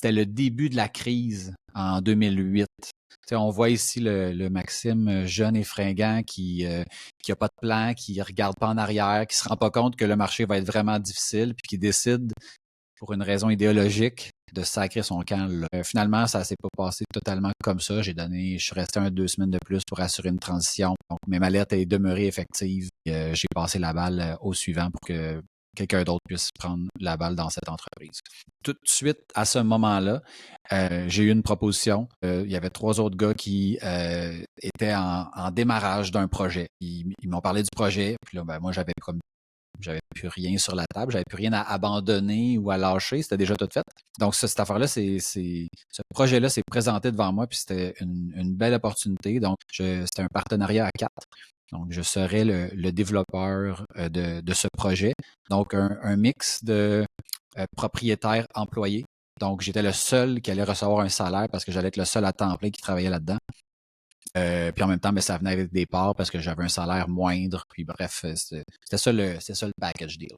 c'était le début de la crise en 2008. T'sais, on voit ici le Maxime jeune et fringant qui a pas de plan, qui regarde pas en arrière, qui se rend pas compte que le marché va être vraiment difficile, puis qui décide, pour une raison idéologique, de sacrer son camp là. Finalement, ça s'est pas passé totalement comme ça. Je suis resté 2 semaines de plus pour assurer une transition. Donc, ma lettre est demeurée effective. J'ai passé la balle au suivant pour que quelqu'un d'autre puisse prendre la balle dans cette entreprise. Tout de suite, à ce moment-là, j'ai eu une proposition. Il y avait 3 autres gars qui étaient en démarrage d'un projet. Ils m'ont parlé du projet, puis là, moi, j'avais plus rien sur la table, j'avais plus rien à abandonner ou à lâcher, c'était déjà tout fait. Donc, cette affaire-là, ce projet-là s'est présenté devant moi, puis c'était une belle opportunité. Donc, c'était un partenariat à 4. Donc, je serais le développeur de ce projet. Donc, un mix de propriétaires employés. Donc, j'étais le seul qui allait recevoir un salaire parce que j'allais être le seul à temps plein qui travaillait là-dedans. Puis en même temps, ça venait avec des parts parce que j'avais un salaire moindre. Puis bref, c'était ça le package deal.